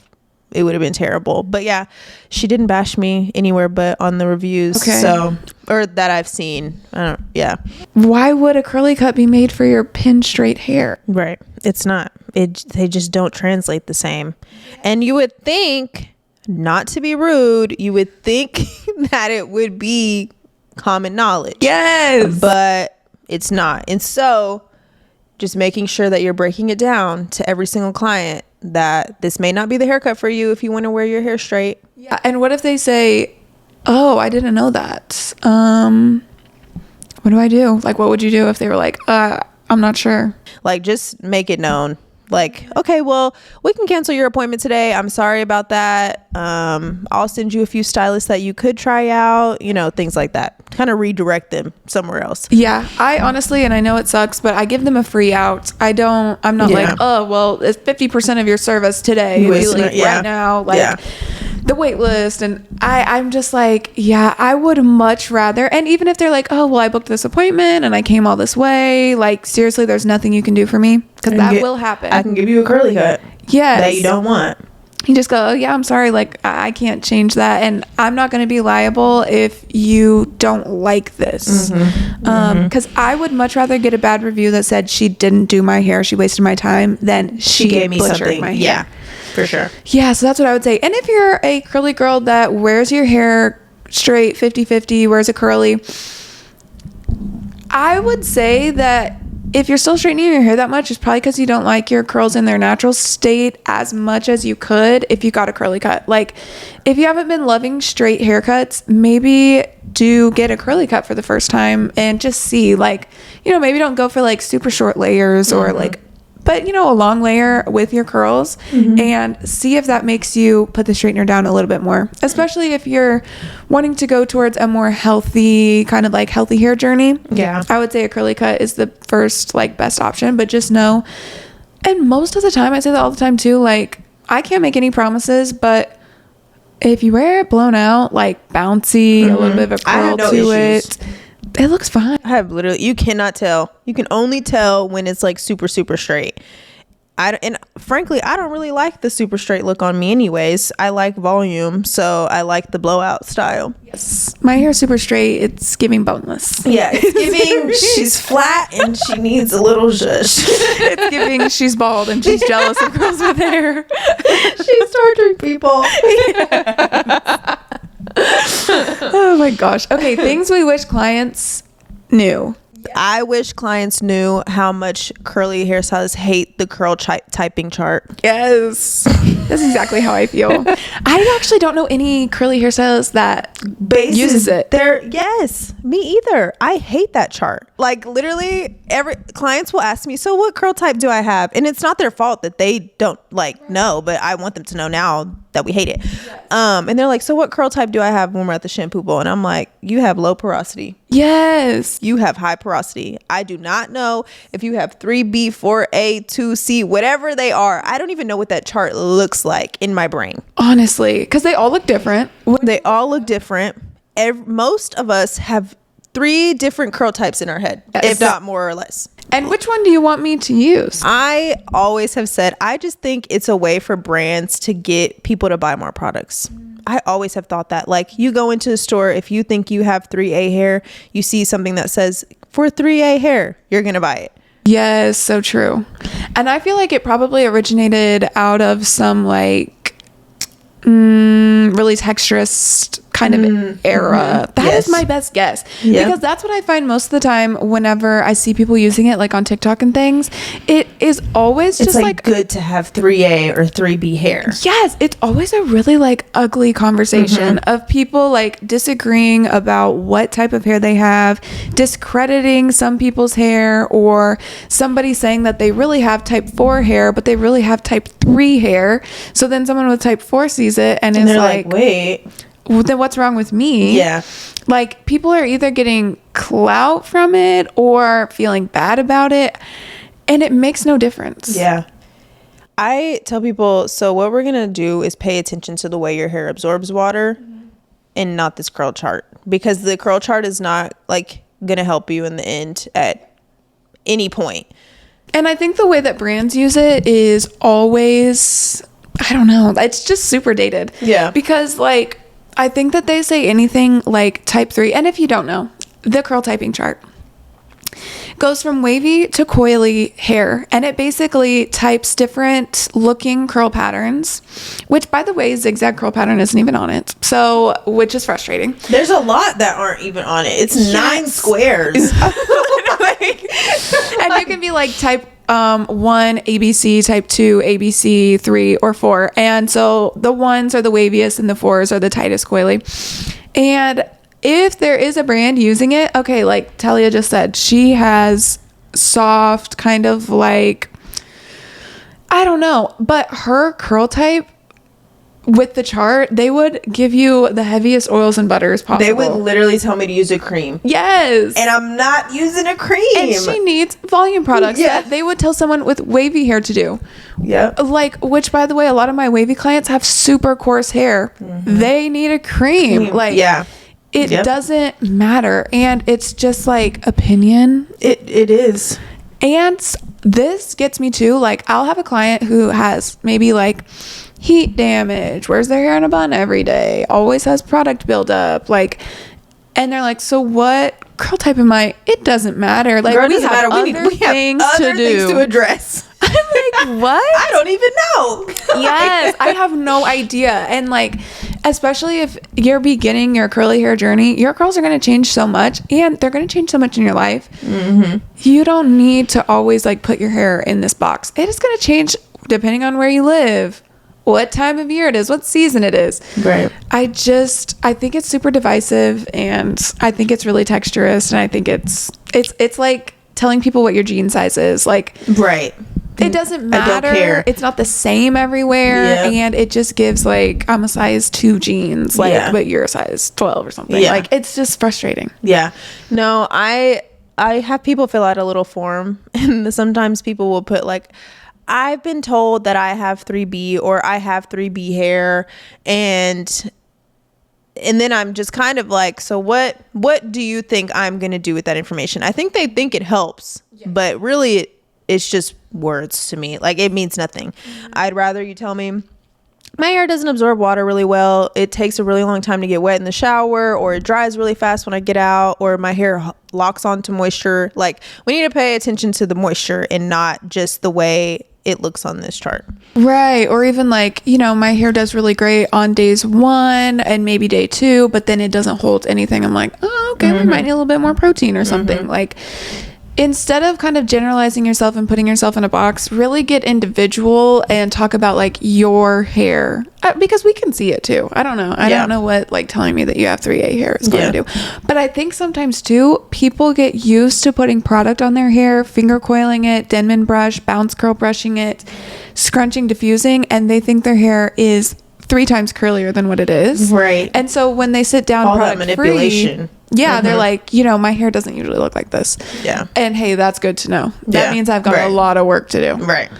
it would have been terrible. But yeah, she didn't bash me anywhere but on the reviews. Okay. So, or that I've seen. Why would a curly cut be made for your pin straight hair? Right. It's not. They just don't translate the same. And you would think, not to be rude, you would think that it would be common knowledge. Yes. But it's not. And so just making sure that you're breaking it down to every single client that this may not be the haircut for you if you want to wear your hair straight. Yeah. And what if they say, oh, I didn't know that. What do I do? Like, what would you do if they were like, I'm not sure? Like, just make it known. Like, okay, well, we can cancel your appointment today. I'm sorry about that. I'll send you a few stylists that you could try out, you know, things like that. Kind of redirect them somewhere else. Yeah, I honestly, and I know it sucks, but I give them a free out. I'm not like, oh, well, it's 50% of your service today. Right now, like the wait list. And I'm just like, yeah, I would much rather. And even if they're like, oh, well, I booked this appointment and I came all this way. Like, seriously, there's nothing you can do for me, because that will happen. I can give you a curly cut. Yes. That you don't want. You just go, oh, yeah, I'm sorry. Like, I can't change that. And I'm not going to be liable if you don't like this. Because I would much rather get a bad review that said she didn't do my hair, she wasted my time, than she gave me something. My hair. Yeah, for sure. Yeah, so that's what I would say. And if you're a curly girl that wears your hair straight 50-50, wears a curly, I would say that if you're still straightening your hair that much, it's probably because you don't like your curls in their natural state as much as you could if you got a curly cut. Like, if you haven't been loving straight haircuts, maybe do get a curly cut for the first time and just see, like, you know, maybe don't go for like super short layers or like, but you know, a long layer with your curls, and see if that makes you put the straightener down a little bit more, especially if you're wanting to go towards a more healthy, kind of like healthy hair journey. Yeah, I would say a curly cut is the first, like, best option, but just know, and most of the time, I say that all the time too, like, I can't make any promises, but if you wear it blown out, like bouncy, a little bit of a curl to it, it looks fine. I have literally, you cannot tell. You can only tell when it's like super, super straight. And frankly, I don't really like the super straight look on me anyways. I like volume, so I like the blowout style. Yes. My hair is super straight. It's giving boneless. Yeah, it's giving she's flat and she needs a little zhush. It's giving she's bald and she's jealous of girls with hair. She's torturing people. Oh my gosh. Okay, things we wish clients knew. I wish clients knew how much curly hairstylists hate the curl typing chart. Yes. That's exactly how I feel. I actually don't know any curly hairstylist that uses it. Yes, me either. I hate that chart. Like, literally, every clients will ask me, so what curl type do I have? And it's not their fault that they don't know, but I want them to know now that we hate it. Yes. And they're like, so what curl type do I have when we're at the shampoo bowl? And I'm like, you have low porosity. Yes. You have high porosity. I do not know if you have 3B, 4A, 2C, whatever they are. I don't even know what that chart looks like in my brain. Honestly, because they all look different. They all look different. Most of us have 3 different curl types in our head, if not more or less. And which one do you want me to use? I always have said, I just think it's a way for brands to get people to buy more products. I always have thought that. Like, you go into the store, if you think you have 3A hair, you see something that says for 3A hair, you're going to buy it. Yes, so true. And I feel like it probably originated out of some like really texturist kind of era. That is my best guess. Because that's what I find most of the time whenever I see people using it, like on TikTok and things. It is always just like good to have 3A or 3B hair. Yes, it's always a really like ugly conversation of people like disagreeing about what type of hair they have, discrediting some people's hair, or somebody saying that they really have type 4 hair, but they really have type 3 hair. So then someone with type 4 sees it and is like, wait, then what's wrong with me? Yeah. Like, people are either getting clout from it or feeling bad about it, and it makes no difference. Yeah. I tell people, so what we're going to do is pay attention to the way your hair absorbs water and not this curl chart, because the curl chart is not like going to help you in the end at any point. And I think the way that brands use it is always, I don't know, it's just super dated. Yeah. Because like, I think that they say anything like type 3, and if you don't know, the curl typing chart goes from wavy to coily hair, and it basically types different looking curl patterns, which, by the way, zigzag curl pattern isn't even on it, so, which is frustrating. There's a lot that aren't even on it. It's 9 squares. And you can be like type 1 ABC, type 2 ABC, 3 or 4. And so the 1s are the waviest and the 4s are the tightest coily. And if there is a brand using it, okay, like Talya just said, she has soft kind of like, I don't know, but her curl type with the chart, they would give you the heaviest oils and butters possible. They would literally tell me to use a cream. Yes. And I'm not using a cream. And she needs volume products that they would tell someone with wavy hair to do. Yeah. Like, which by the way, a lot of my wavy clients have super coarse hair. They need a cream. Like, it doesn't matter. And it's just like opinion. It is. And this gets me to, like, I'll have a client who has maybe like heat damage, wears their hair in a bun every day, always has product buildup, like, and they're like, so what curl type am I? It doesn't matter. Like, we have other things to address. I'm like, what? I don't even know. Yes, I have no idea. And like, especially if you're beginning your curly hair journey, your curls are going to change so much, and they're going to change so much in your life. You don't need to always like put your hair in this box. It is going to change depending on where you live, what time of year it is, what season it is. Right. I think it's super divisive, and I think it's really texturous, and I think it's like telling people what your jean size is. Like, right. It doesn't matter. I don't care. It's not the same everywhere. And it just gives like, I'm a size 2 jeans, like, but you're a size 12 or something. Like, it's just frustrating. Yeah. No, I have people fill out a little form, and sometimes people will put like, I've been told that I have 3B or I have 3B hair, and then I'm just kind of like, so what do you think I'm going to do with that information? I think they think it helps, but really it's just words to me. Like, it means nothing. I'd rather you tell me my hair doesn't absorb water really well. It takes a really long time to get wet in the shower, or it dries really fast when I get out, or my hair locks onto moisture. Like, we need to pay attention to the moisture and not just the way it looks on this chart. Right. Or even like, you know, my hair does really great on days 1 and maybe day 2, but then it doesn't hold anything. I'm like, oh, okay, we might need a little bit more protein or something. Like, instead of kind of generalizing yourself and putting yourself in a box, really get individual and talk about like your hair, because we can see it too. I don't know. I don't know what like telling me that you have 3A hair is going to do. But I think sometimes too, people get used to putting product on their hair, finger coiling it, Denman brush, bounce curl brushing it, scrunching, diffusing, and they think their hair is 3 times curlier than what it is. Right. And so when they sit down, all that manipulation. They're like, you know, my hair doesn't usually look like this. Yeah. And hey, that's good to know. That means I've got a lot of work to do. Right.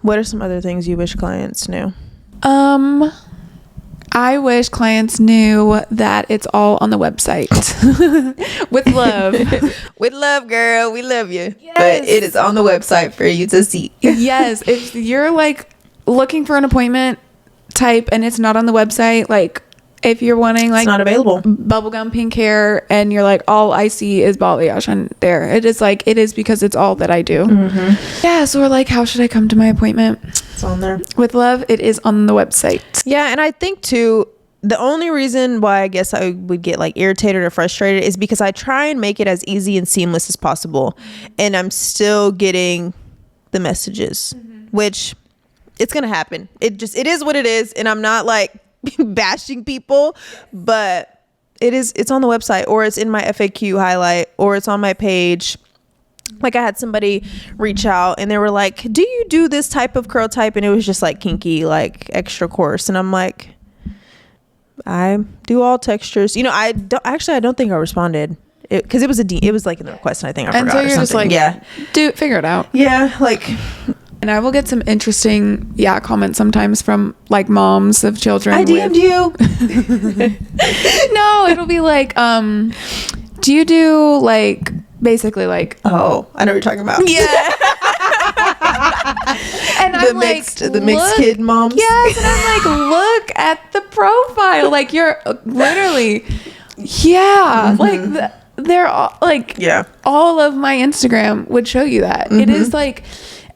What are some other things you wish clients knew? I wish clients knew that it's all on the website. With love. With love, girl. We love you. Yes. But it is on the website for you to see. Yes. If you're like looking for an appointment type and it's not on the website, like, if you're wanting like, it's not available, bubblegum pink hair, and you're like, all I see is balayage on there, it is like, it is because it's all that I do. Yeah. So we're like, how should I come to my appointment? It's on there. With love, it is on the website. Yeah. And I think too, the only reason why I guess I would get like irritated or frustrated is because I try and make it as easy and seamless as possible, and I'm still getting the messages, which it's gonna happen. It is what it is, and I'm not like bashing people, but it's on the website, or it's in my FAQ highlight, or it's on my page. Like, I had somebody reach out and they were like, do you do this type of curl type? And it was just like kinky, like extra coarse. And I'm like, I do all textures. You know, I don't think I responded, because it was like in the request, and I think I forgot. And so you're just like, dude, figure it out. Yeah, like. And I will get some interesting, comments sometimes from like moms of children. I DM'd you. No, it'll be like, do you do like, basically like, oh, I know what you're talking about. Yeah. And I'm the mixed kid moms. Yes. And I'm like, look at the profile. Like, you're literally, like they're all like, all of my Instagram would show you that. It is like,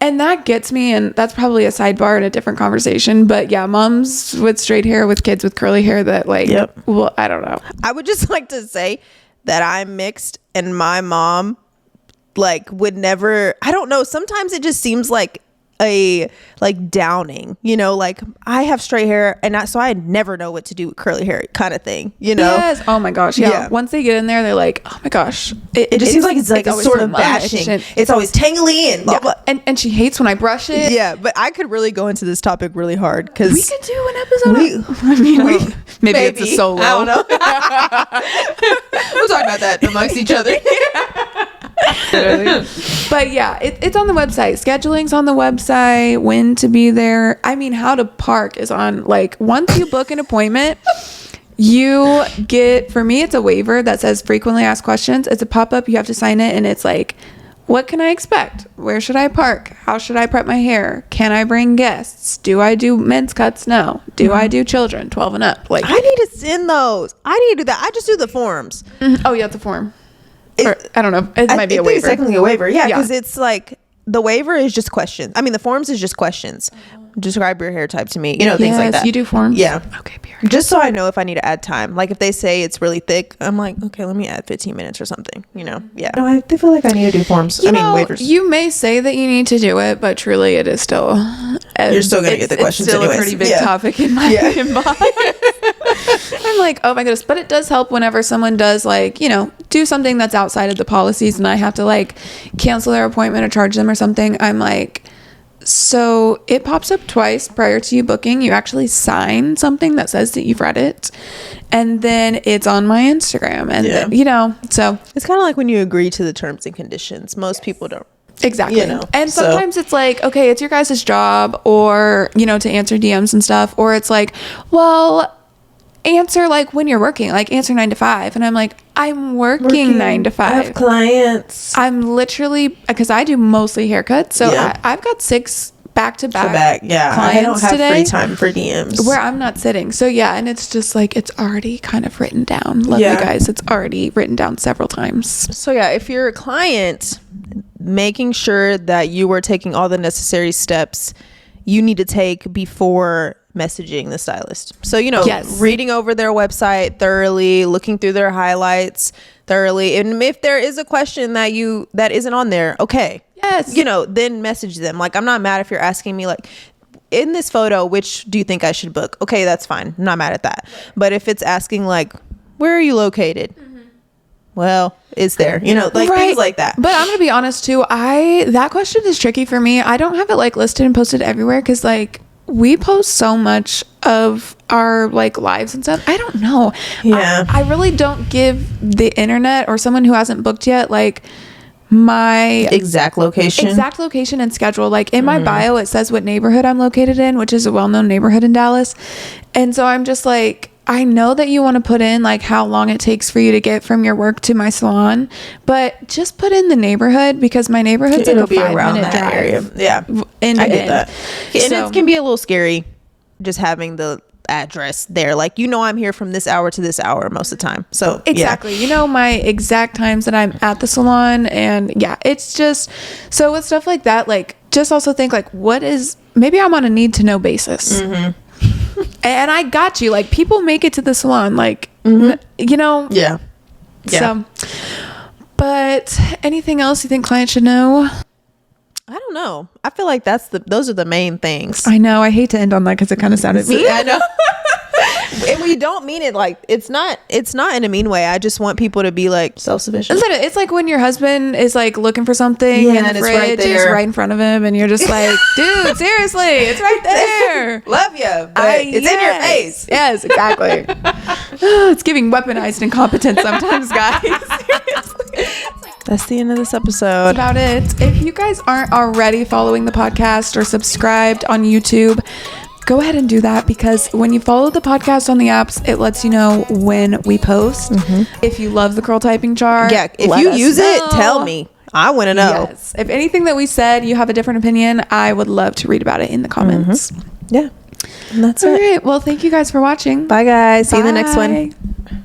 and that gets me, and that's probably a sidebar in a different conversation, but yeah, moms with straight hair with kids with curly hair that like, well, I don't know. I would just like to say that I'm mixed, and my mom like would never, I don't know, sometimes it just seems like a like downing, you know, like I have straight hair and so I never know what to do with curly hair kind of thing, you know. Yes. Oh my gosh. Yeah. Once they get in there, they're like, oh my gosh, it just seems like it's like a sort of bashing. It's always tangly and blah, blah. And she hates when I brush it. Yeah, but I could really go into this topic really hard because we could do an episode. Maybe it's a solo. I don't know. We'll talk about that amongst each other. But yeah, it's on the website. Scheduling's on the website. When to be there. I mean, how to park is on. Like, once you book an appointment, you get, for me, it's a waiver that says frequently asked questions. It's a pop-up. You have to sign it, and it's like, what can I expect? Where should I park? How should I prep my hair? Can I bring guests? Do I do men's cuts? No. Do I do children 12 and up? Like, I need to send those. I need to do that. I just do the forms. Oh yeah, it's a form. Or, I don't know. It might be a waiver. It's technically a waiver. Yeah, because it's like the waiver is just questions. I mean, the forms is just questions. Describe your hair type to me. You know, things like that. You do forms? Yeah. Okay, period. Just so I know if I need to add time. Like if they say it's really thick, I'm like, okay, let me add 15 minutes or something. You know? Yeah. No, I feel like I need to do forms. Waivers. You may say that you need to do it, but truly it is still... You're still going to get the questions anyways. It's still a pretty big topic in my inbox. I'm like, oh my goodness. But it does help whenever someone does, like, you know, do something that's outside of the policies and I have to, like, cancel their appointment or charge them or something. I'm like... So it pops up twice prior to you booking. You actually sign something that says that you've read it, and then it's on my Instagram. And then, you know, so it's kind of like when you agree to the terms and conditions. Most people don't. Exactly. You know, and sometimes it's like, okay, it's your guys' job, or, you know, to answer DMs and stuff, or it's like, well, answer like when you're working, like answer 9 to 5. And I'm like, I'm working 9 to 5. I have clients. I'm literally, because I do mostly haircuts, so I've got 6 back-to-back clients I don't have today, free time for DMs where I'm not sitting. So yeah, and it's just like, it's already kind of written down. Love you guys. It's already written down several times. So yeah, if you're a client, making sure that you are taking all the necessary steps you need to take before messaging the stylist. So, you know, reading over their website thoroughly, looking through their highlights thoroughly. And if there is a question that isn't on there, okay. Yes. You know, then message them. Like, I'm not mad if you're asking me, like, in this photo, which do you think I should book? Okay, that's fine. I'm not mad at that. But if it's asking, like, where are you located? Well, it's there, you know, like things like that. But I'm gonna be honest too, that question is tricky for me. I don't have it like listed and posted everywhere because like we post so much of our like lives and stuff. I don't know. Yeah. I really don't give the internet or someone who hasn't booked yet like my exact location and schedule. Like in my bio it says what neighborhood I'm located in, which is a well-known neighborhood in Dallas. And so I'm just like, I know that you want to put in like how long it takes for you to get from your work to my salon, but just put in the neighborhood because my neighborhood's like a 5-minute drive. Area. Yeah, I get that. And it can be a little scary just having the address there. Like, you know, I'm here from this hour to this hour most of the time. So exactly, you know my exact times that I'm at the salon, and it's just so with stuff like that, like just also think like maybe I'm on a need to know basis. And I got you. Like, people make it to the salon, like, you know. Yeah. So, but anything else you think clients should know? I don't know. I feel like those are the main things. I know. I hate to end on that because it kind of sounded mean. I know. And we don't mean it like it's not in a mean way. I just want people to be like self-sufficient. It's like when your husband is like looking for something in the fridge, it's right in front of him, and you're just like, dude, seriously, it's right there. Love you, but it's in your face. Yes, exactly. It's giving weaponized incompetence sometimes, guys. Seriously. That's the end of this episode. That's about it. If you guys aren't already following the podcast or subscribed on YouTube, go ahead and do that, because when you follow the podcast on the apps, it lets you know when we post. If you love the curl typing chart, if you use it, tell me. I want to know. Yes. If anything that we said, you have a different opinion, I would love to read about it in the comments. Yeah. And that's it. All right. Well, thank you guys for watching. Bye, guys. See you in the next one.